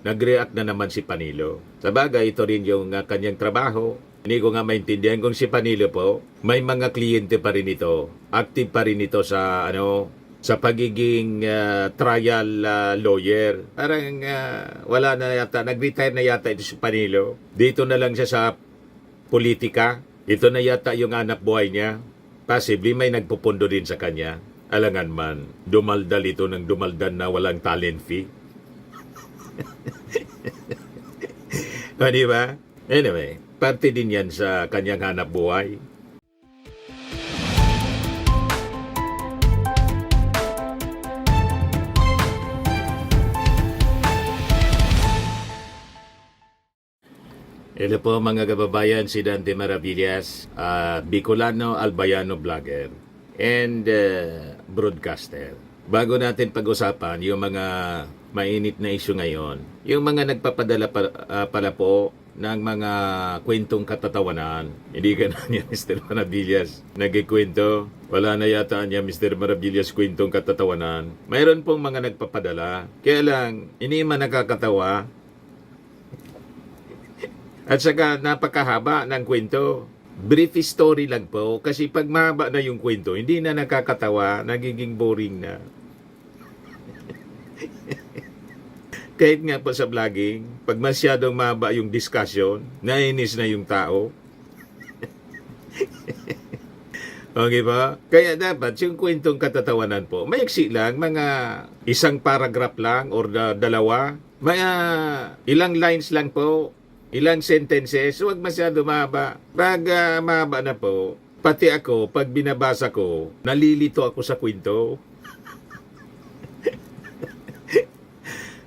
nag-react na naman si Panilo. Sa bagay, ito rin yung kanyang trabaho. Hindi ko nga maintindihan kung si Panilo po, may mga kliyente pa rin ito. Active pa rin ito sa sa pagiging trial lawyer. Parang wala na yata, nag-retire na yata ito si Panilo. Dito na lang siya sa politika. Ito na yata yung anak buhay niya. Possibly may nagpupundo din sa kanya. Alangan man, dumaldal ito ng dumaldan na walang talent fee. O, di ba? Anyway, parte din yan sa kanyang hanap buhay. Hello po mga kababayan, si Dante Maravillas, Bicolano Albayano vlogger and broadcaster. Bago natin pag-usapan yung mga mainit na issue ngayon, yung mga nagpapadala pala po ng mga kwentong katatawanan. Hindi ka na niya, Mr. Maravillas, nagkikwento. Wala na yata niya, Mr. Maravillas, kwentong katatawanan. Mayroon pong mga nagpapadala. Kaya lang, hindi man nakakatawa. At saka napakahaba ng kwento. Brief story lang po kasi pag mahaba na yung kwento, hindi na nakakatawa, nagiging boring na. Kahit nga po sa vlogging, pag masyadong mahaba yung discussion, nainis na yung tao. Okay ba? Kaya dapat yung kwentong katatawanan po, maiksi lang, mga isang paragraph lang or dalawa, mga ilang lines lang po, ilang sentences, huwag masyado mahaba. Pag mahaba na po, pati ako, pag binabasa ko, nalilito ako sa kwento.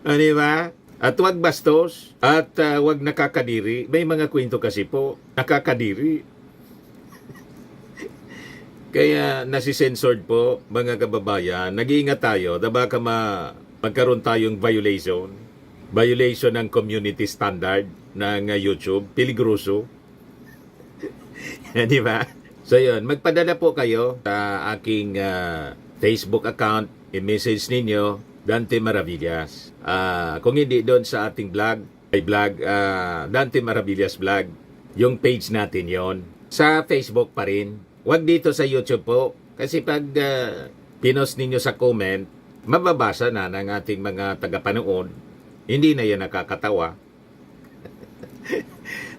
Ano ba? At huwag bastos, at huwag nakakadiri. May mga kwento kasi po, nakakadiri. Kaya nasisensored po, mga kababayan, nag-iingat tayo na baka magkaroon tayong violation ng community standard ng YouTube, peligroso. Di ba? So yun, magpadala po kayo sa aking Facebook account, i-message ninyo, Dante Maravillas. Kung hindi doon sa ating vlog, Dante Maravillas Vlog, yung page natin yon. Sa Facebook pa rin. Huwag dito sa YouTube po. Kasi pag pinost ninyo sa comment, mababasa na ng ating mga tagapanood. Hindi na yan nakakatawa.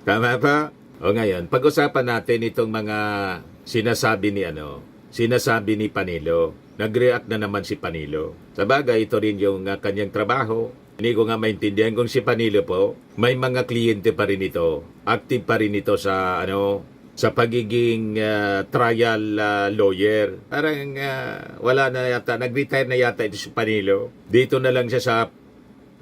Tama pa? O ngayon, pag-usapan natin itong mga sinasabi ni Panilo. Nag-react na naman si Panilo. Sa bagay, ito rin yung kanyang trabaho. Hindi ko nga maintindihan kung si Panilo po, may mga kliyente pa rin ito. Active pa rin ito sa sa pagiging trial lawyer. Parang wala na yata, nag-retire na yata ito si Panilo. Dito na lang siya sa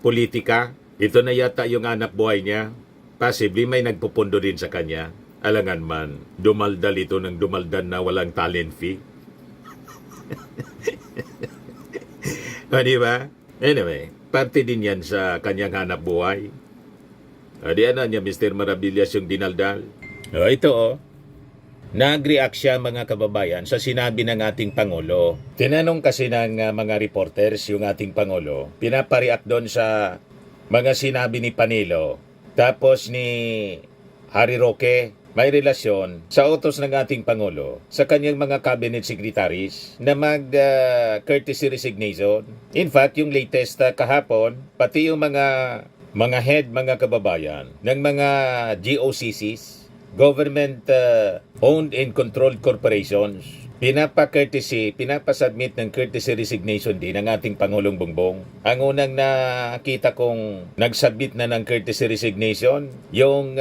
politika. Ito na yata yung anak buhay niya. Possibly may nagpupundo din sa kanya. Alangan man, dumaldal ito ng dumaldan na walang talent fee. O, di ba? Anyway, parte din yan sa kanyang hanap buhay. O, di ano niya, Mr. Maravillas, yung dinaldal. O, ito nag-react siya, mga kababayan, sa sinabi ng ating Pangulo. Tinanong kasi ng mga reporters yung ating Pangulo. Pinapareact doon sa mga sinabi ni Panilo. Tapos ni Harry Roque, may relasyon sa utos ng ating Pangulo sa kanyang mga cabinet secretaries na mag-courtesy resignation. In fact, yung latest kahapon, pati yung mga head, mga kababayan, ng mga GOCCs, Government Owned and Controlled Corporations, pinapasubmit ng courtesy resignation din ng ating Pangulong Bongbong. Ang unang nakita kong nagsubmit na ng courtesy resignation, yung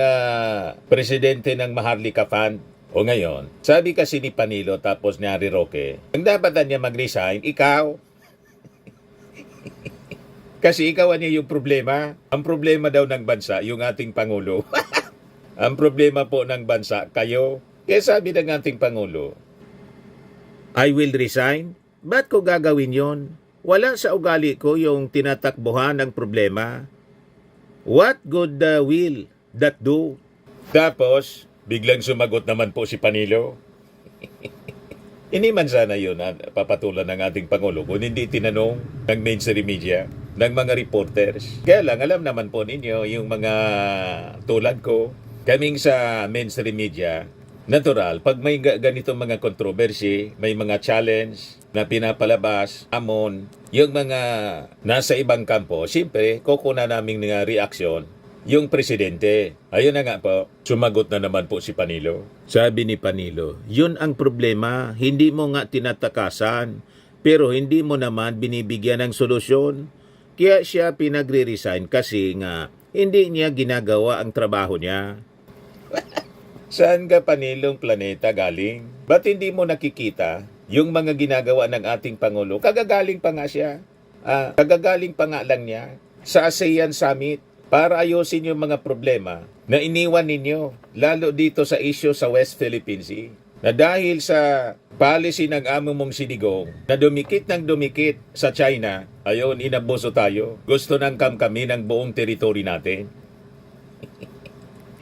presidente ng Maharlika Fund. O ngayon, sabi kasi ni Panilo tapos ni Harry Roque, ang dapat niya mag-resign, ikaw. Kasi ikaw niya yung problema. Ang problema daw ng bansa, yung ating Pangulo. Ang problema po ng bansa, kayo. Kaya sabi ng ating Pangulo, I will resign? Ba't ko gagawin yon? Wala sa ugali ko yung tinatakbuhan ng problema. What good will that do? Tapos, biglang sumagot naman po si Panilo. Hindi man sana yun papatulan ng ating Pangulo kung hindi tinanong ng mainstream media. ng mga reporters. Kaya lang, alam naman po ninyo, yung mga tulad ko, kaming sa mainstream media, natural, pag may ganitong mga controversy, may mga challenge na pinapalabas, amon, yung mga nasa ibang kampo, siyempre, kukuna namin nga reaksyon yung presidente. Ayun na nga po, sumagot na naman po si Panilo. Sabi ni Panilo, yun ang problema, hindi mo nga tinatakasan, pero hindi mo naman binibigyan ng solusyon. Kaya siya pinagre-resign kasi nga hindi niya ginagawa ang trabaho niya. Saan ka Panilong planeta galing? Ba't hindi mo nakikita yung mga ginagawa ng ating Pangulo? Kagagaling pa nga siya. Kagagaling pa nga lang niya sa ASEAN Summit para ayusin yung mga problema na iniwan ninyo, lalo dito sa issue sa West Philippine Sea. Na dahil sa policy ng amo mong Sinigong na dumikit ng dumikit sa China, ayun, inabuso tayo. Gusto ng kami ng buong teritoryo natin.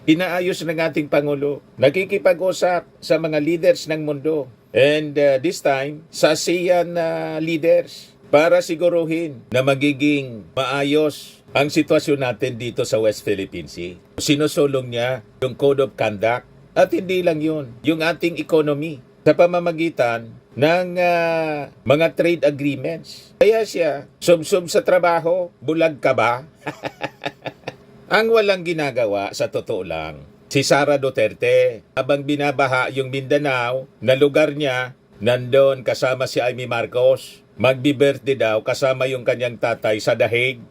Inaayos ng ating Pangulo. Nakikipag-usap sa mga leaders ng mundo. And this time, sa ASEAN leaders para siguruhin na magiging maayos ang sitwasyon natin dito sa West Philippine Sea. Sinusulong niya yung Code of Conduct at hindi lang yun, yung ating economy sa pamamagitan ng mga trade agreements. Kaya siya, sumsum sa trabaho, bulag ka ba? Ang walang ginagawa sa totoo lang, si Sara Duterte, habang binabaha yung Mindanao na lugar niya, nandun kasama si Amy Marcos, magbi-birthday daw kasama yung kanyang tatay sa Dahig,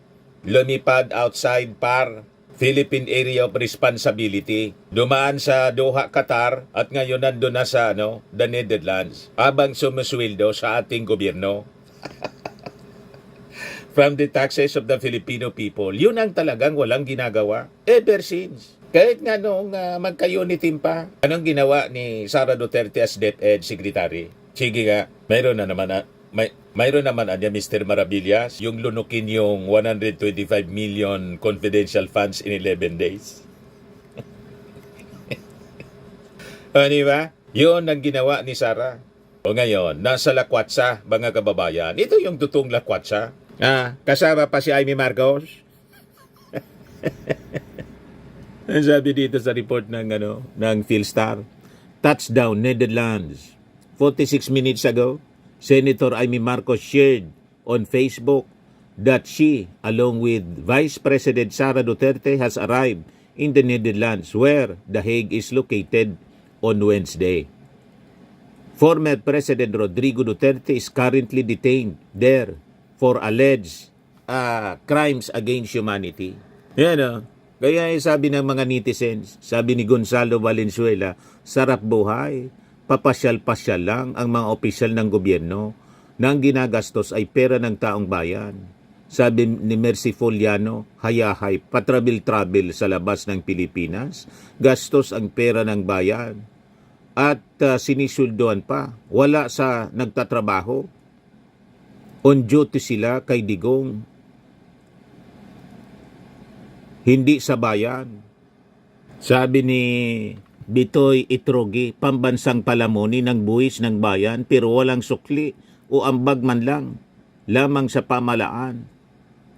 lumipad outside PAR, Philippine Area of Responsibility, dumaan sa Doha, Qatar, at ngayon nandun na sa the Netherlands, habang sumusweldo sa ating gobyerno. From the taxes of the Filipino people, yun ang talagang walang ginagawa ever since. Kahit nga noong magka-unitim pa, anong ginawa ni Sara Duterte as DepEd Secretary? Sige nga, mayroon naman anya Mr. Maravillas, yung lunukin yung 125 million confidential funds in 11 days. Di ba? Yun ang ginawa ni Sara. O ngayon, nasa lakwatsa, mga kababayan. Ito yung tutong lakwatsa. Kasama pa si Amy Marcos. Ang sabi dito sa report ng Philstar, touchdown Netherlands. 46 minutes ago, Senator Amy Marcos shared on Facebook that she, along with Vice President Sara Duterte, has arrived in the Netherlands where The Hague is located on Wednesday. Former President Rodrigo Duterte is currently detained there for alleged crimes against humanity. Yan Kaya sabi ng mga netizens, sabi ni Gonzalo Valenzuela, sarap buhay. Papasyal-pasyal lang ang mga opisyal ng gobyerno na ang ginagastos ay pera ng taong bayan. Sabi ni Mercy Foliano, hayahay, patrabil-trabil sa labas ng Pilipinas, gastos ang pera ng bayan. At sinisuldoan pa, wala sa nagtatrabaho. On duty sila kay Digong. Hindi sa bayan. Sabi ni Bitoy Itrogi, pambansang palamoni ng buwis ng bayan pero walang sukli o ambag man lang, lamang sa pamalaan.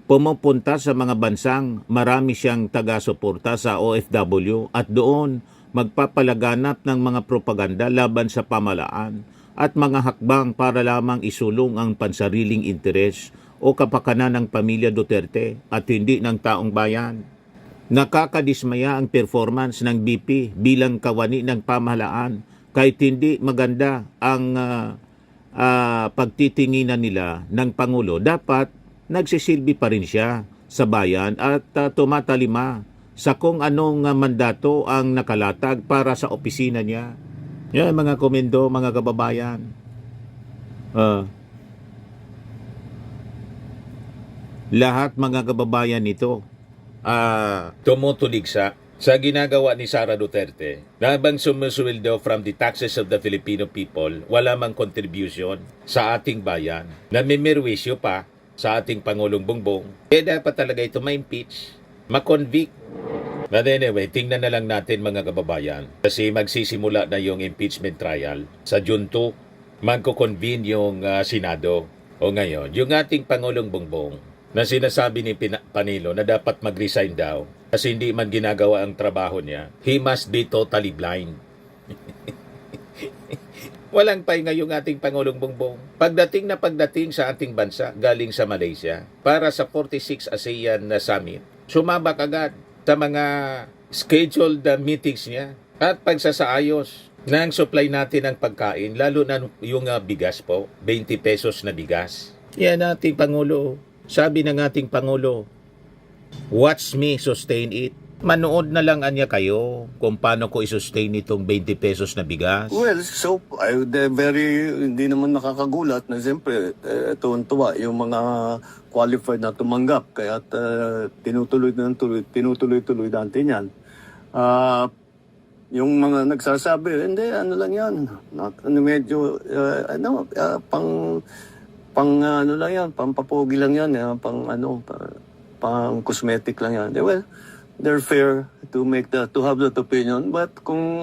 Pumupunta sa mga bansang marami siyang taga-suporta sa OFW at doon magpapalaganap ng mga propaganda laban sa pamalaan at mga hakbang para lamang isulong ang pansariling interes o kapakanan ng pamilya Duterte at hindi ng taong bayan. Nakakadismaya ang performance ng BP bilang kawani ng pamahalaan kahit hindi maganda ang pagtitinginan nila ng Pangulo. Dapat nagsisilbi pa rin siya sa bayan at tumatalima sa kung anong mandato ang nakalatag para sa opisina niya. Yan mga komendo, mga kababayan. Lahat mga kababayan nito tumutulig sa ginagawa ni Sara Duterte na habang sumusweldo from the taxes of the Filipino people, wala mang contribution sa ating bayan, na mimirwisyo pa sa ating Pangulong Bongbong. Dapat talaga ito ma-impeach, ma-convict. But anyway, tingnan na lang natin mga kababayan, kasi magsisimula na yung impeachment trial sa June 2, magko-convene yung Senado. O ngayon, yung ating Pangulong Bongbong, na sinasabi ni Panilo na dapat mag-resign daw kasi hindi man ginagawa ang trabaho niya, he must be totally blind. Walang pahinga yung ating Pangulong Bongbong. Pagdating sa ating bansa, galing sa Malaysia, para sa 46 ASEAN na summit, sumabak agad sa mga scheduled meetings niya at pagsasaayos ng supply natin ng pagkain, lalo na yung bigas po, 20 pesos na bigas. Yan ating Pangulo. Sabi ng ating Pangulo, watch me sustain it. Manood na lang anya kayo kung paano ko i-sustain itong 20 pesos na bigas. Well, so, hindi naman nakakagulat na siyempre, tuwan-tuwa yung mga qualified na tumanggap. Kaya tinutuloy-tuloy natin yan. Yung mga nagsasabi, hindi, ano lang yan. Medyo, ano lang yan, pampapogi lang yan, pang cosmetic lang yan. Well, they're fair to have that opinion, but kung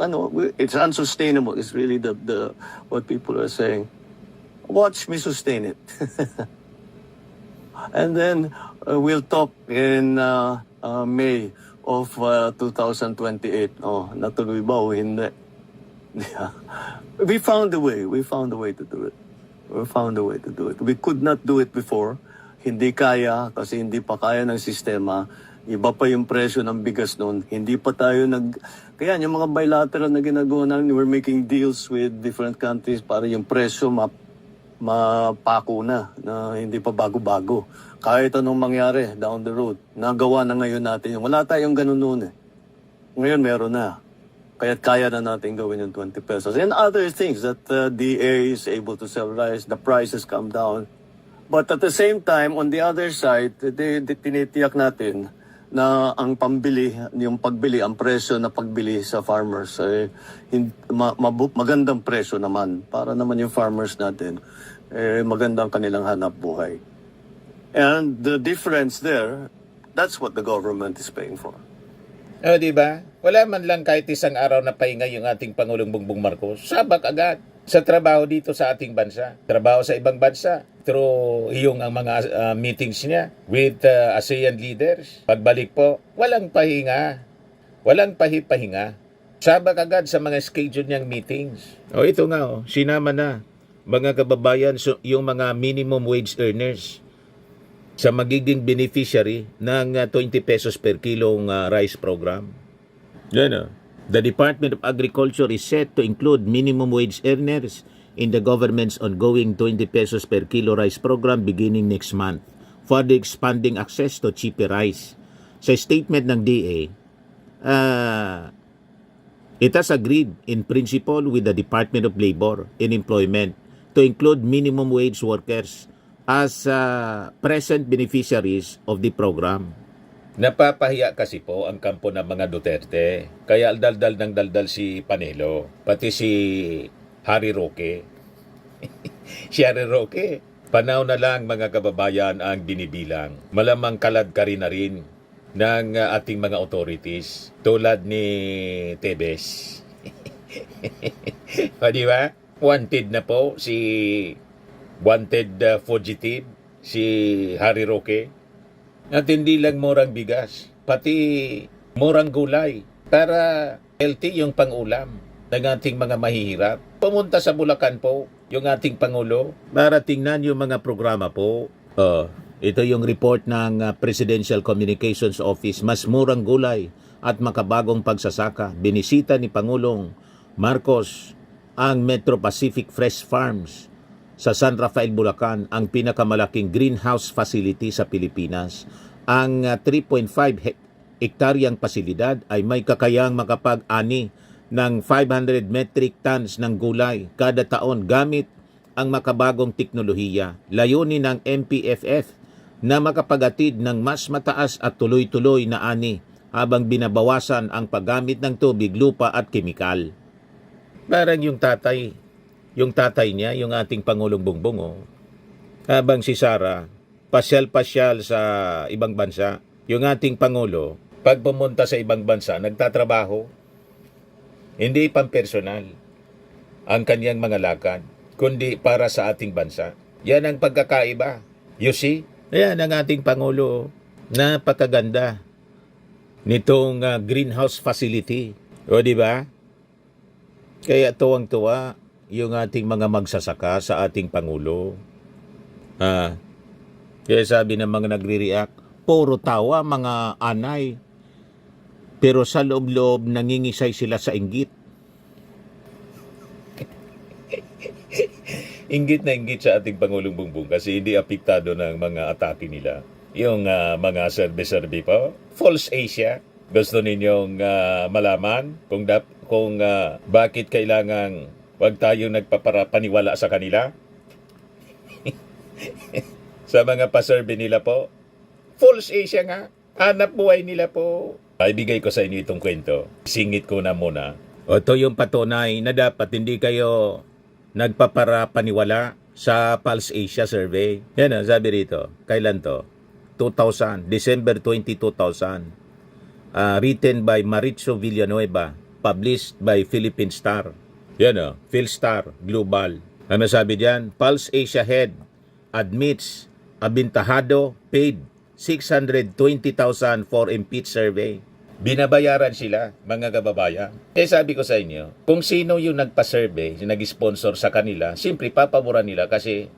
it's unsustainable. It's really the what people are saying. Watch me sustain it, and then we'll talk in May of 2028. Oh, natuloy ba o hindi? Yeah. We found a way. We found a way to do it. We could not do it before. Hindi kaya kasi hindi pa kaya ng sistema. Iba pa yung presyo ng bigas noon. Hindi pa tayo Kaya yung mga bilateral na ginagawa namin, we're making deals with different countries para yung presyo mapako na hindi pa bago-bago. Kahit anong mangyari down the road, nagawa na ngayon natin. Wala tayong ganun noon eh. Ngayon meron na. Kaya't kaya na natin gawin yung 20 pesos. And other things that DA is able to sell rice, the prices come down. But at the same time, on the other side, tinitiyak natin na ang pagbili, ang presyo na pagbili sa farmers, magandang presyo naman. Para naman yung farmers natin, magandang kanilang hanap buhay. And the difference there, that's what the government is paying for. Di ba? Wala man lang kahit isang araw na pahinga yung ating Pangulong Bongbong Marcos. Sabak agad sa trabaho dito sa ating bansa. Trabaho sa ibang bansa. Through ang mga meetings niya with ASEAN leaders. Pagbalik po, walang pahinga. Walang pahinga. Sabak agad sa mga schedule niyang meetings. Ito nga, sinama na mga kababayan, yung mga minimum wage earners sa magiging beneficiary ng 20 pesos per kilong rice program. Yan. The Department of Agriculture is set to include minimum wage earners in the government's ongoing 20 pesos per kilo rice program beginning next month, further expanding access to cheaper rice. Sa statement ng DA, it has agreed in principle with the Department of Labor and Employment to include minimum wage workers as present beneficiaries of the program. Napapahiya kasi po ang kampo ng mga Duterte. Kaya daldal ng daldal si Panelo, pati si Harry Roque. Si Harry Roque, panaw na lang mga kababayan ang binibilang. Malamang kalad ka rin na rin ng ating mga authorities tulad ni Tebes. Di ba? Wanted na po si fugitive, si Harry Roque. At hindi lang murang bigas, pati murang gulay para healthy yung pangulam ng ating mga mahihirap. Pumunta sa Bulacan po yung ating Pangulo para tingnan yung mga programa po. Ito yung report ng Presidential Communications Office. Mas murang gulay at makabagong pagsasaka. Binisita ni Pangulong Marcos ang Metro Pacific Fresh Farms sa San Rafael, Bulacan, ang pinakamalaking greenhouse facility sa Pilipinas. Ang 3.5 hektaryang pasilidad ay may kakayang makapag-ani ng 500 metric tons ng gulay kada taon gamit ang makabagong teknolohiya. Layunin ng MPFF na makapagatid ng mas mataas at tuloy-tuloy na ani habang binabawasan ang paggamit ng tubig, lupa at kemikal. Parang yung tatay niya, yung ating Pangulong Bongbong, habang si Sara, pasyal-pasyal sa ibang bansa. Yung ating Pangulo, pag pumunta sa ibang bansa, nagtatrabaho. Hindi pampersonal ang kanyang mga lakad, kundi para sa ating bansa. Yan ang pagkakaiba. You see, Ayan ang ating Pangulo. Napakaganda nitong greenhouse facility. O di ba? Kaya tuwang-tuwa yung ating mga magsasaka sa ating Pangulo. Kaya sabi ng mga nagre-react, puro tawa mga anay. Pero sa loob-loob nangingisay sila sa inggit. Inggit na inggit sa ating Pangulong Bongbong kasi hindi apektado ng mga atake nila. Yung mga serbe-serbe po, false Asia. Gusto ninyong malaman kung bakit kailangang wag tayong nagpapaniwala sa kanila? Sa mga paserbe nila po, false Asia nga. Hanap buhay nila po. Ibigay ko sa inyo itong kwento. Singit ko na muna. O ito yung patunay na dapat hindi kayo nagpapaniwala sa Pulse Asia survey. Yan sabi rito. Kailan to? 2000. December 20, 2000. Written by Mauricio Villanueva. Published by Philippine Star. Yan Philstar Global. Ano sabi diyan? Pulse Asia head admits Abintahado paid 620,000 for impeach survey. Binabayaran sila, mga kababayan. Sabi ko sa inyo, kung sino yung nagpa-survey, yung nag-sponsor sa kanila, simpre papaboran nila kasi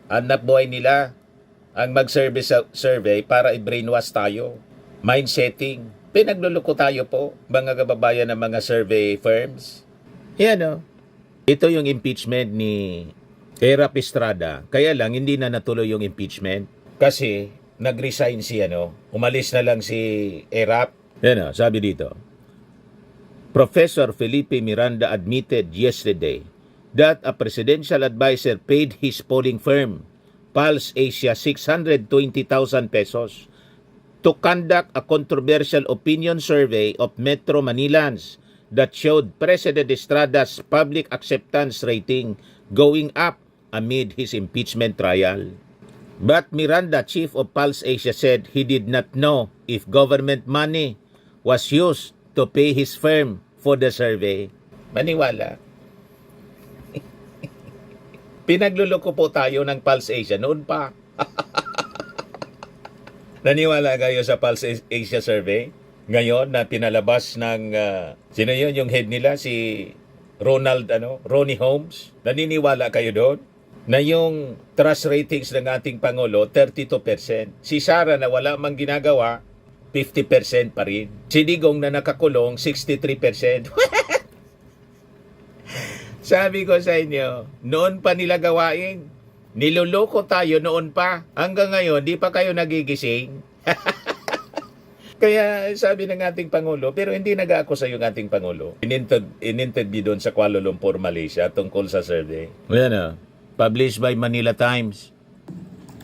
hanap buhay nila ang mag-survey sa survey para i-brainwash tayo. Mind setting. Pinagluluko tayo po, mga kababayan ng mga survey firms. Yan Ito yung impeachment ni Erap Estrada. Kaya lang, hindi na natuloy yung impeachment. Kasi, nag-resign si umalis na lang si Erap. Yan sabi dito. Professor Felipe Miranda admitted yesterday that a presidential advisor paid his polling firm, Pulse Asia, 620,000 pesos to conduct a controversial opinion survey of Metro Manilans that showed President Estrada's public acceptance rating going up amid his impeachment trial. But Miranda, chief of Pulse Asia, said he did not know if government money was used to pay his firm for the survey. Maniwala. Pinagluloko po tayo ng Pulse Asia noon pa. Naniwala kayo sa Pulse Asia survey? Ngayon na pinalabas ng sino yun yung head nila, si Ronnie Holmes. Naniniwala kayo doon? Na yung trust ratings ng ating Pangulo, 32%. Si Sara na wala mang ginagawa, 50% pa rin. Si Digong na nakakulong, 63%. Sabi ko sa inyo, noon pa nila gawain. Niloloko tayo noon pa. Hanggang ngayon, di pa kayo nagigising. Kaya sabi ng ating Pangulo, pero hindi nag-aakusa yung ating Pangulo. In-interview doon sa Kuala Lumpur, Malaysia, tungkol sa survey. Yan published by Manila Times.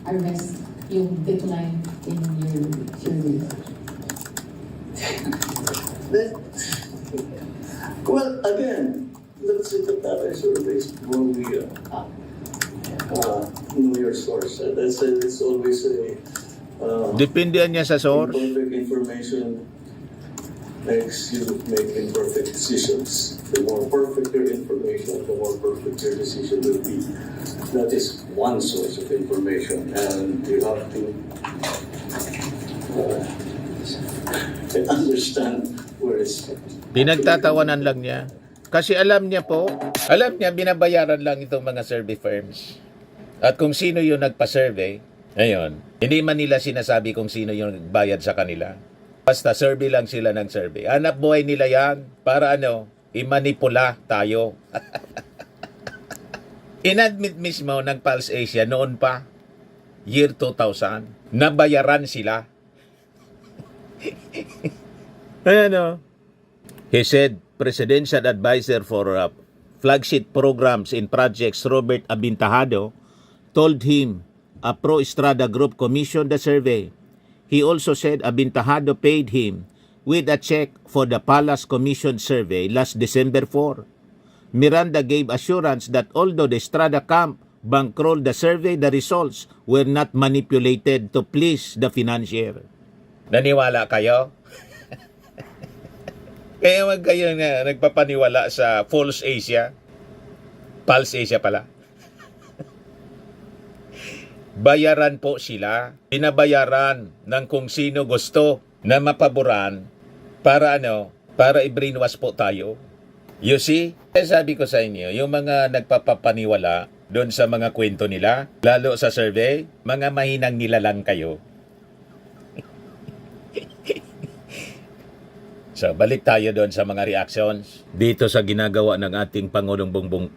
Arrest yung decline in your survey. Well, again, let's look at that surveys when we know your source. It's always Dependihan niya sa source. imperfect information makes you make imperfect decisions. The more perfect your information, the more perfect your decision will be. That is one source of information, and you have to understand where it's. Pinagtatawanan lang niya. Kasi alam niya binabayaran lang itong mga survey firms. At kung sino yung nagpa-survey, ayun, hindi man nila sinasabi kung sino yung nagbayad sa kanila. Basta survey lang sila ng survey. Hanap buhay nila yan para imanipula tayo. Inadmit mismo ng Pulse Asia noon pa, year 2000, nabayaran sila. He said, Presidential Advisor for Flagship Programs and Projects Robert Abintahado told him a pro-Estrada group commissioned the survey. He also said Abintahado paid him with a check for the Palace Commission survey last December 4. Miranda gave assurance that although the Estrada camp bankrolled the survey, the results were not manipulated to please the financier. Naniwala kayo? Kaya wag kayo na nagpapaniwala sa false Asia. Pulse Asia pala. bayaran po sila. Pinabayaran ng kung sino gusto na mapaboran para para i-brainwash po tayo. You see? Sabi ko sa inyo, yung mga nagpapapaniwala doon sa mga kwento nila, lalo sa survey, mga mahinang nilalang kayo. So, balik tayo doon sa mga reactions dito sa ginagawa ng ating Pangulong Bongbong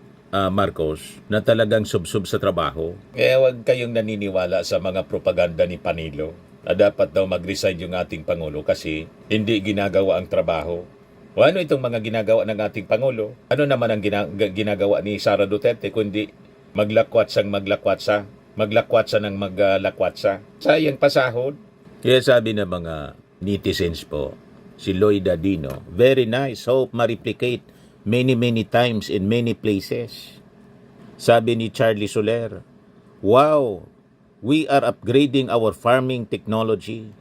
Marcos na talagang subsub sa trabaho. Kaya huwag kayong naniniwala sa mga propaganda ni Panilo na dapat daw mag-resign yung ating Pangulo kasi hindi ginagawa ang trabaho. O ano itong mga ginagawa ng ating Pangulo? Ano naman ang ginagawa ni Sara Duterte kundi maglakwatsa ng maglakwatsa. Sayang pasahod. Kaya sabi ng mga netizens po, si Lloyd Adino, very nice, hope ma-replicate many times in many places. Sabi ni Charlie Soler, wow, we are upgrading our farming technology.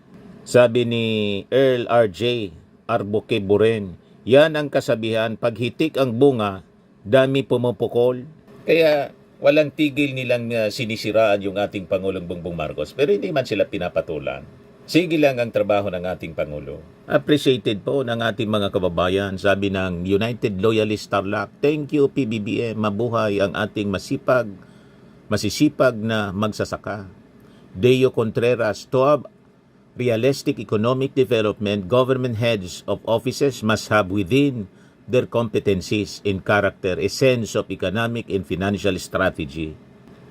Sabi ni Earl R.J. Arboque Buren, yan ang kasabihan, pag hitik ang bunga, dami pumupukol. Kaya walang tigil nilang sinisiraan yung ating Pangulong Bongbong Marcos, pero hindi man sila pinapatulan. Sige lang ang trabaho ng ating Pangulo. Appreciated po ng ating mga kababayan. Sabi ng United Loyalist Tarlac, thank you PBBM, mabuhay ang ating masisipag na magsasaka. Deo Contreras, to have realistic economic development, government heads of offices must have within their competencies in character a sense of economic and financial strategy.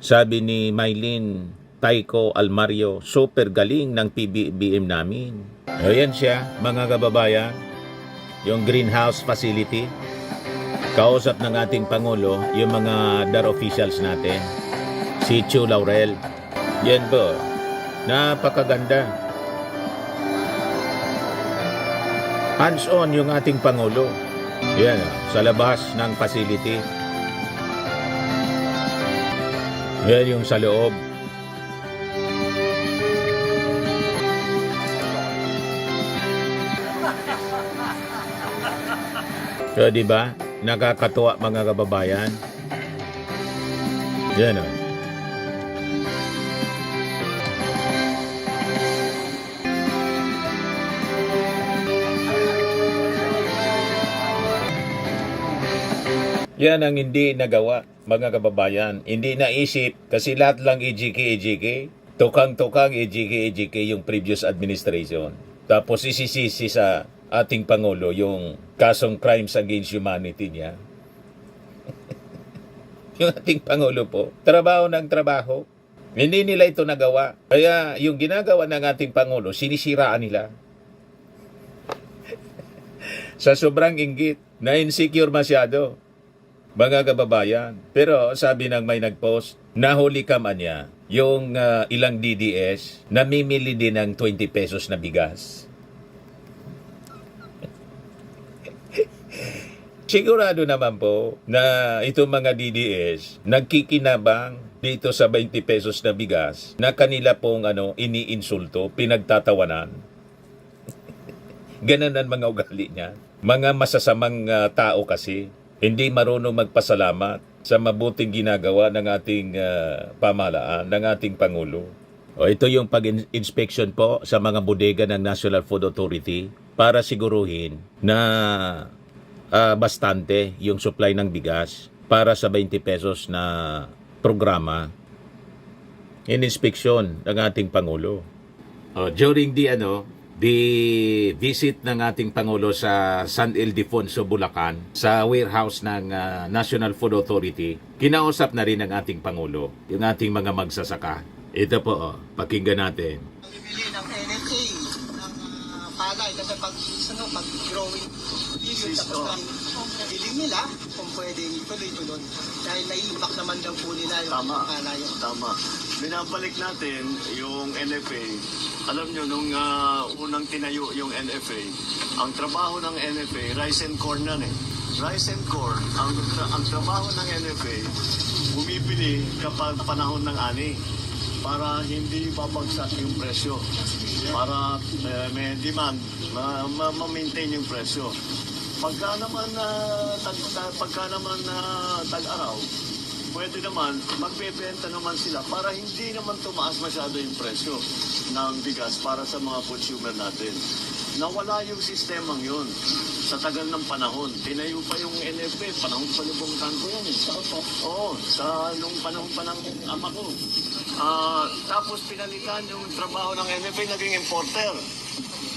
Sabi ni Mylene Taiko Almario, super galing ng PBBM namin. Ayan siya, mga kababayan, yung greenhouse facility. Kausap ng ating Pangulo, yung mga DAR officials natin. Si Chu Laurel. Yan po, napakaganda. Hands-on yung ating Pangulo. Yan, sa labas ng facility. Yan yung sa loob. So, di ba? Nakakatuwa mga kababayan. Yan o. Yan ang hindi nagawa, mga kababayan. Hindi naisip kasi lahat lang EJK. Tukang-tukang EJK yung previous administration. Tapos isisisi sa ating Pangulo yung kasong crimes against humanity niya. Yung ating Pangulo po, trabaho ng trabaho. Hindi nila ito nagawa. Kaya yung ginagawa ng ating Pangulo, sinisiraan nila. Sa sobrang inggit, na insecure masyado. Mga kababayan. Pero sabi ng may nagpost, nahuli ka man niya yung ilang DDS namimili din ng 20 pesos na bigas. Sigurado naman po na itong mga DDS nagkikinabang dito sa 20 pesos na bigas na kanila pong iniinsulto, pinagtatawanan. Ganun ang mga ugali niya. Mga masasamang tao kasi. Hindi marunong magpasalamat sa mabuting ginagawa ng ating pamahalaan, ng ating Pangulo. O ito yung pag-inspection po sa mga bodega ng National Food Authority para siguruhin na bastante yung supply ng bigas para sa 20 pesos na programa. In-inspection ng ating Pangulo. During the visit ng ating Pangulo sa San Ildefonso, Bulacan, sa warehouse ng National Food Authority, kinausap na rin ng ating Pangulo, yung ating mga magsasaka. Ito po, pakinggan natin. Bibili ng NFA, ng palay, kasi pag-growing period, tapos biling nila kung pwedeng tuloy-tuloy. Dahil nai-impact naman daw po nila yung palay. Tama. Binabalik natin yung NFA. Alam nyo, nung unang tinayo yung NFA, ang trabaho ng NFA, rice and corn na Rice and corn, ang trabaho ng NFA, bumibili kapag panahon ng ani para hindi babagsak yung presyo. Para may demand, ma-maintain yung presyo. Pagka naman tag-araw, pwede naman, magbebenta naman sila para hindi naman tumaas masyado yung presyo ng bigas para sa mga consumer natin. Nawala yung sistemang yun sa tagal ng panahon. Tinayo pa yung NFA, panahon pa ni Bong Tanco yan eh. Oo, sa nung panahon pa ng ama ko. Tapos pinalitan yung trabaho ng NFA, naging importer.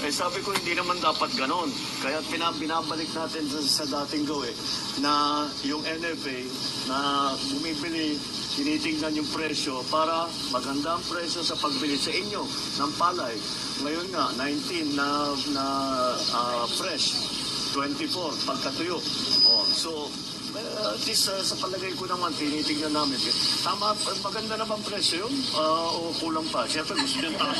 Eh sabi ko hindi naman dapat ganon. Kaya binabalik natin sa dating gawin na yung NFA na bumibili, tinitingnan yung presyo para maganda ang presyo sa pagbili sa inyo ng palay. Ngayon nga, 19 na fresh, 24 pagkatuyo. Oh, so, at least sa palagay ko naman, tinitingnan namin. Tama, maganda na bang presyo yun? O kulang pa? Siyempre, gusto niyan taas.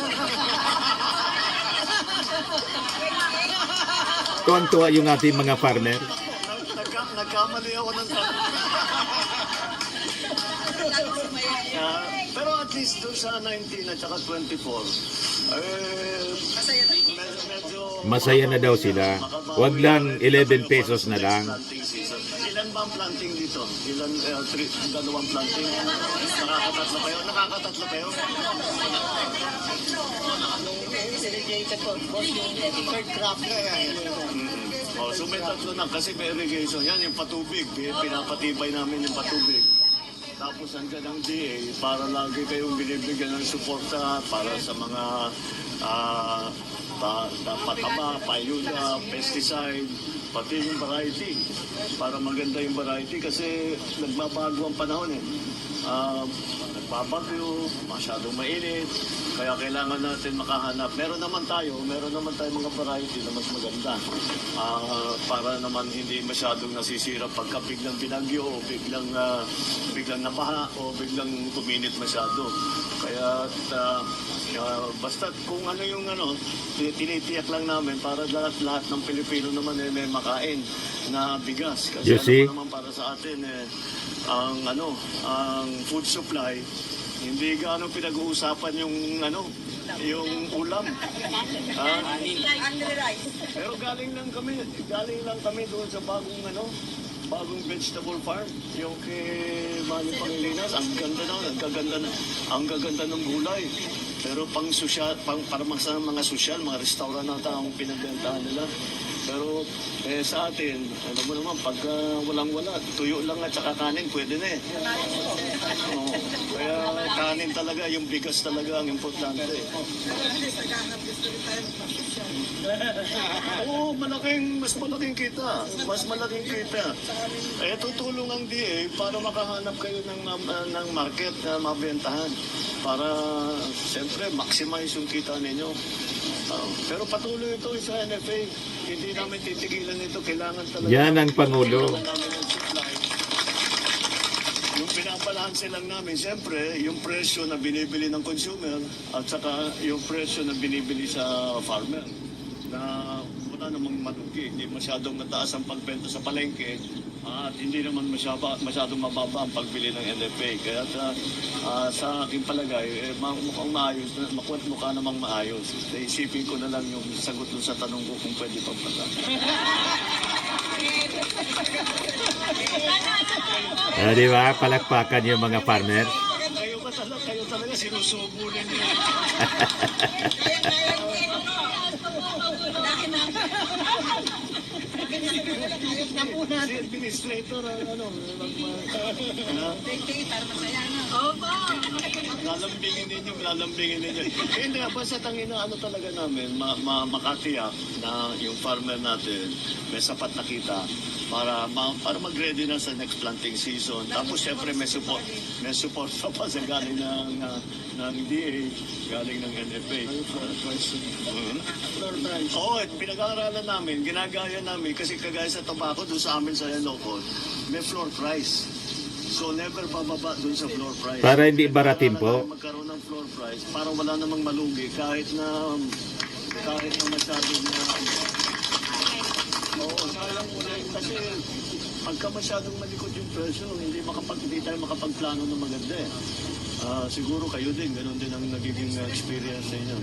Tuwan-tuwa yung ating mga farmer. Nagkamali ako ng pero at least doon sa 19 at saka 24, medyo Masaya na daw sila. Wag lang 11 pesos na lang. planting season. Ilan ba ang planting dito? Ilan, dalawang planting? Nakakatatlo kayo? Nakakatatlo kayo? Irrigated po, boss, yung third crop na yan. Oh, so may tatlo na kasi may irrigation. Yan yung patubig. Pinapatibay namin yung patubig. Tapos andyan ang DA para lagi kayong binibigyan ng suporta para sa mga pataba, payuda, pesticide, pati yung variety. Para maganda yung variety kasi nagbabago ang panahon eh. Nagbabagyo, masyadong mainit, kaya kailangan natin makahanap. Meron naman tayo mga variety na mas maganda. Para naman hindi masyadong nasisira pagka biglang binagyo o biglang nabaha o biglang tuminit masyado. Kaya basta kung ano yung tinitiyak lang namin para lahat ng Pilipino naman may makain na bigas. Kasi You see? naman para sa atin ang food supply, hindi gaano pinag-uusapan yung ulam. Pero galing lang kami doon sa bagong vegetable farm, yung kay Manny Pangilinas. Ang gaganda ng gulay. Pero para sa mga sosyal, mga restaurant na taong pinagbentahan nila. Pero sa atin, alam mo naman, pag walang-wala, tuyo lang at saka kanin, pwede na eh. Kaya kanin talaga, yung bigas talaga ang importante. Oo, mas malaking kita. Mas malaking kita. Tutulong ang DA para makahanap kayo ng market na mabentahan. Para, siyempre, maximize yung kita ninyo. Pero patuloy ito sa NFA. Hindi namin titigilan ito. Kailangan talaga. Yan ang Pangulo. Yung pinabalanse lang namin, siyempre, yung presyo na binibili ng consumer at saka yung presyo na binibili sa farmer. Na wala namang malugi. Hindi masyadong mataas ang pagbenta sa palengke at hindi naman masyadong mababa ang pagbili ng NFA. Kaya sa aking palagay, mukhang maayos, mukha namang maayos. Isipin ko na lang yung sagot dun sa tanong ko kung pwede pa pala. Di ba? Palakpakan yung mga farmer. Kayo talaga sinusubo ninyo. Si administrator, lalambingin ninyo. Hindi, basta tangina, talaga namin, makatiyak na yung farmer natin may sapat na kita para mag-ready na sa next planting season. Tapos siyempre may support pa sa galing ng DA, galing ng NFA. Oo, pinag-aaralan namin, ginagaya namin kasi kagaya sa tobacco doon sa amin sa Ilocos, may floor price. So never pababa doon sa floor price. Para hindi baratin po. Magkaroon ng floor price para wala namang malugi kahit na masyadong sayang muna kasi pagka masyadong malikot yung presyo, hindi tayo makapagplano na maganda eh. Siguro kayo din, ganun din ang nagiging experience ninyo.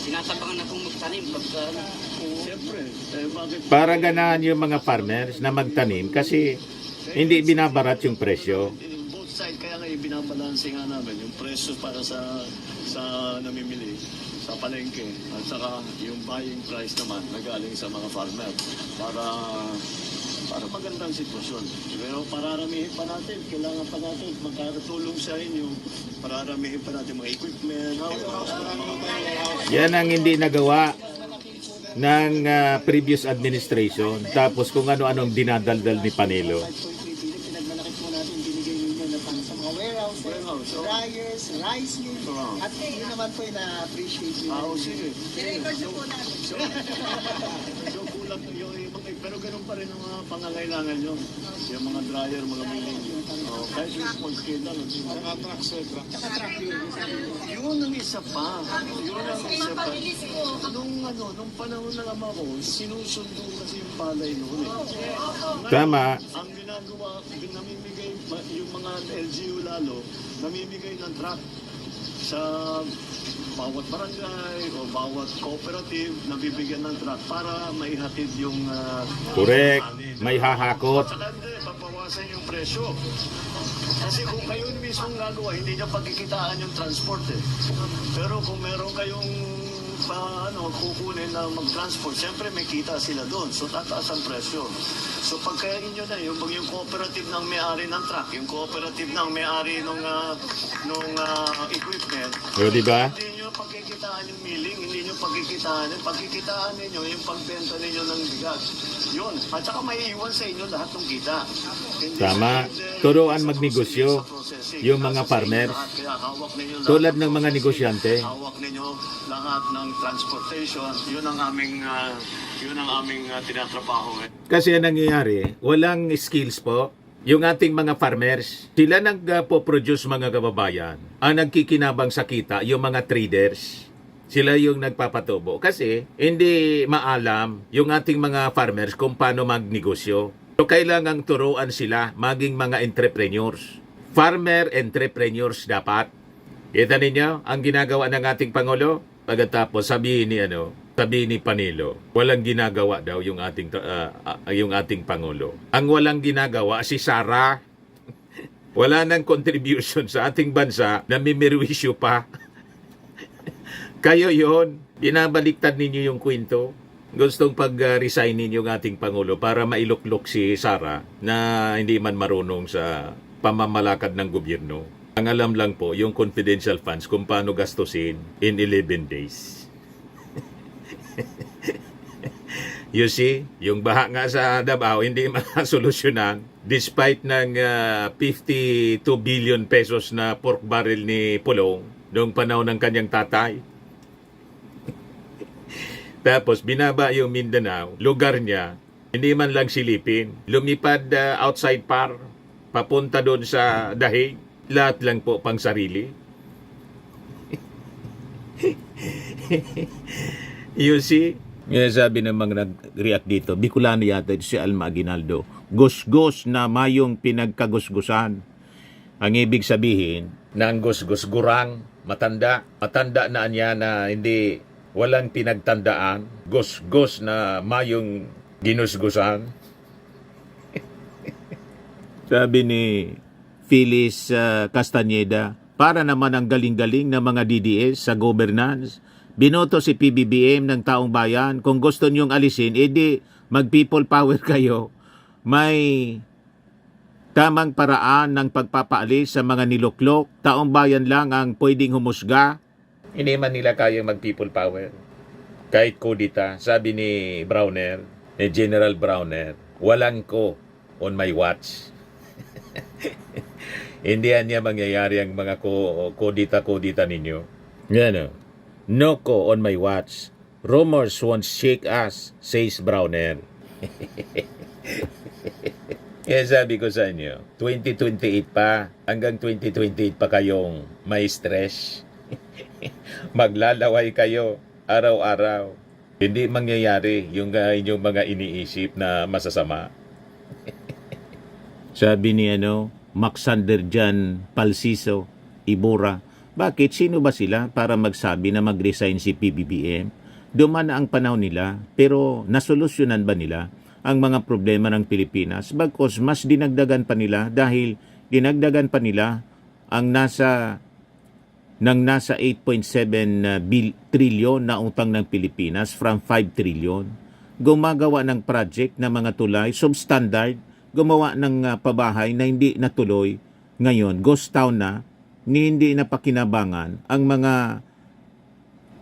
Tinatambangan na kung magtanim pagka Siyempre, bakit? Para ganahan yung mga farmers na magtanim kasi hindi binabarat yung presyo. Both side, kaya nga binabalanse nga namin yung presyo para sa namimili sa palengke at saka yung buying price naman na galing sa mga farmer para magandang sitwasyon. Pero pararamihin pa natin, kailangan pa natin magkatulong sa inyo, pararamihin pa natin mga equipment. Yan ang hindi nagawa ng previous administration. Tapos kung ano-anong dinadaldal ni Panelo. Pinagmalaki po natin, binigay ninyo na pang sa mga warehouse, dryers, rice mill, at yun naman po yung na-appreciate nyo. Sige. po So kulang yung pero ganun pa rin ang mga pangangailangan nyo. Yung mga dryer, mga milling. Kahit yung small scale lang. Mga truck. Yun ang isa pa. Nung panahon na naman ako, sinusundo kasi yung palay noon eh. Tama. Ang ginagawa, namimigay, yung mga LGU lalo, namimigay ng truck sa bawat barangay o bawat cooperative, nabibigyan ng truck para maihatid yung Correct. anin. May hahakot. At saka hindi, papawasan yung presyo. Kasi kung kayo mismong gagawa, hindi niya pagkikitaan yung transport eh. Pero kung meron kayong kukunin na mag-transport, siyempre may kita sila doon. So tataas ang presyo. So pagkain nyo na, yung cooperative ng may-ari ng truck, yung cooperative ng may-ari nung equipment, O, diba? hindi nyo pagkikitaan yung milling, hindi nyo pagkikitaan ninyo yung pagbenta ninyo ng bigas. Yun. At saka may iwan sa inyo lahat ng kita. Hindi Tama. sa- Turuan magnegosyo sa processing. yung mga Nasa sa inyo farmers. lahat. Kaya hawak ninyo lahat Tulad ng ng mga processing. negosyante. Hawak ninyo lahat ng transportation. Yun ang aming tinatrabaho. Kasi ang nangyayari, walang skills po. Yung ating mga farmers, sila nagpo-produce mga kababayan. Ang nagkikinabang sa kita, yung mga traders. Sila yung nagpapatubo. Kasi hindi maalam yung ating mga farmers kung paano magnegosyo. So kailangang turuan sila maging mga entrepreneurs. Farmer entrepreneurs dapat. Kita ninyo ang ginagawa ng ating Pangulo? Pagkatapos sabihin ni Panelo, walang ginagawa daw yung ating Pangulo. Ang walang ginagawa si Sara. Wala nang contribution sa ating bansa, namimirwisyo pa. Kayo yon, binabaliktad ninyo yung kwento. Gustong pag-resign ninyo yung ating Pangulo para mailuklok si Sara na hindi man marunong sa pamamalakad ng gobyerno. Ang alam lang po, yung confidential funds kung paano gastusin in 11 days. You see, yung baha nga sa Davao hindi masolusyonan despite ng 52 billion pesos na pork barrel ni Pulong noong panahon ng kanyang tatay. Tapos binaba yung Mindanao, lugar niya, hindi man lang silipin. Lumipad outside par, papunta doon sa Dahig. Lahat lang po pang sarili. You see? Sabi ng mga nag-react dito, Bicolano yata si Alma Aguinaldo. Gusgus na mayong pinagkagusgusan. Ang ibig sabihin, ng gusgus gurang, matanda. Matanda na niya na hindi walang pinagtandaan. Gusgus na mayong ginusgusan. Sabi ni Phyllis Castañeda, para naman ang galing-galing ng mga DDS sa governance. Binoto si PBBM ng taong bayan. Kung gusto niyong alisin, edi mag-people power kayo. May tamang paraan ng pagpapaalis sa mga niluklok. Taong bayan lang ang pwedeng humusga. Hindi man nila kayang mag-people power. Kahit kudita, sabi ni Browner, ni General Browner, walang ko on my watch. Hindi niya mangyayari ang mga kodita-kodita ninyo. Yan. No ko on my watch. Rumors won't shake us, says Browner. Kaya sabi ko sa inyo, 2028 pa, hanggang 2028 pa kayong may stress. Maglalaway kayo araw-araw. Hindi mangyayari yung inyong mga iniisip na masasama. Sabi ni Maxander Jan Palsiso, Ibora, Bakit? Sino ba sila para magsabi na mag-resign si PBBM? Duman na ang panahon nila, pero nasolusyonan ba nila ang mga problema ng Pilipinas? Bagkos mas dinagdagan pa nila dahil dinagdagan pa nila ang nasa 8.7 trilyon na utang ng Pilipinas from 5 trilyon. Gumagawa ng project na mga tulay, substandard, gumawa ng pabahay na hindi natuloy. Ngayon, ghost town na, hindi na pakinabangan ang mga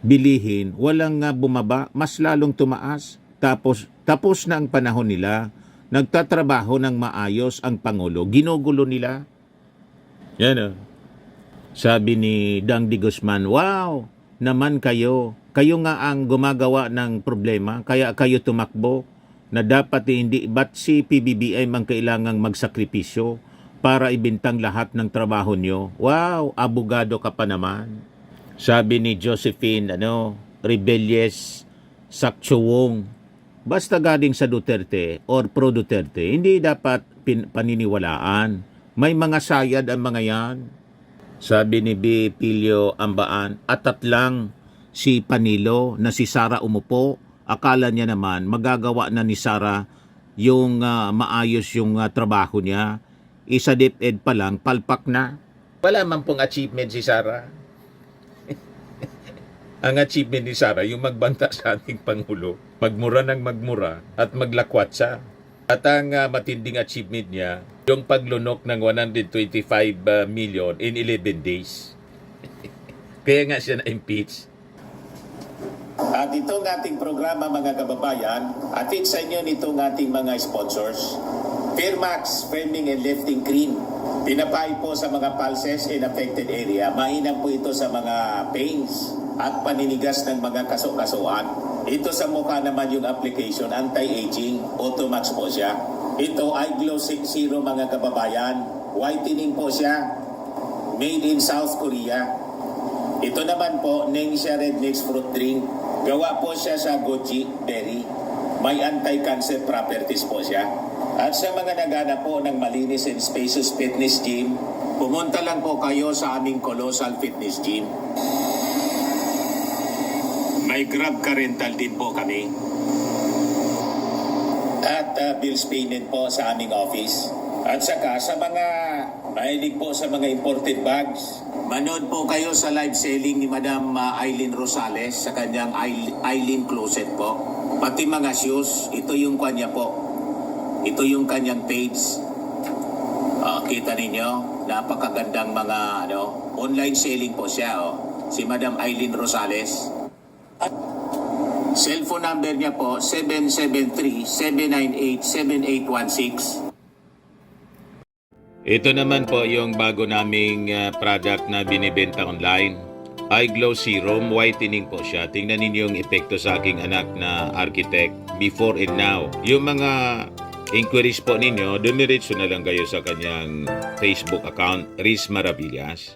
bilihin, walang bumaba, mas lalong tumaas. Tapos na ang panahon nila, nagtatrabaho ng maayos ang Pangulo, ginugulo nila. Yan o. Sabi ni Dang Di Guzman, wow, naman kayo nga ang gumagawa ng problema, kaya kayo tumakbo na dapat hindi, ba't si PBBM ang kailangang magsakripisyo para ibintang lahat ng trabaho nyo? Wow, abogado ka pa naman. Sabi ni Josephine, rebellious Sakchuwong, basta galing sa Duterte or pro Duterte, hindi dapat paniniwalaan. May mga sayad ang mga yan. Sabi ni B. Pilio Ambaan, atat lang si Panilo na si Sara umupo. Akala niya naman magagawa na ni Sara yung maayos yung trabaho niya. Isa DepEd pa lang, palpak na. Wala man pong achievement si Sara. Ang achievement ni Sara, yung magbanta sa ating Pangulo, magmura ng magmura at maglakwat siya. At ang matinding achievement niya, yung paglunok ng 125 million in 11 days. Kaya nga siya na-impeach. At itong ating programa mga kababayan, atid sa inyo nitong ating mga sponsors. Fairmax, Firming and Lifting Cream. Pinapay po sa mga pulses in affected area. Mainam po ito sa mga pains at paninigas ng mga kaso-kasuan. Ito sa mukha naman yung application, anti-aging, Automax po siya. Ito ay Glow 60 mga kababayan. Whitening po siya. Made in South Korea. Ito naman po, Ningxia Red Mix Fruit Drink. Gawa po siya sa goji berry. May anti-cancer properties po siya. At sa mga nagana po ng malinis and spacious fitness gym, pumunta lang po kayo sa aming Colossal Fitness Gym. May Grab car rental din po kami. At bills payment po sa aming office. At saka sa mga mahilig po sa mga imported bags, manood po kayo sa live selling ni Madam Aileen Rosales sa kanyang Aileen Closet po. Pati mga shoes, ito yung kanya po. Ito yung kanyang page. Kita ninyo, napakagandang mga online selling po siya. Si Madam Aileen Rosales. Cellphone number niya po 773-798-7816. Ito naman po yung bago naming product na binibenta online. iGlow Serum, whitening po siya. Tingnan ninyo yung epekto sa aking anak na architect before and now. Yung mga inquiries po ninyo, dumiretso na lang kayo sa kanyang Facebook account, Riz Maravillas.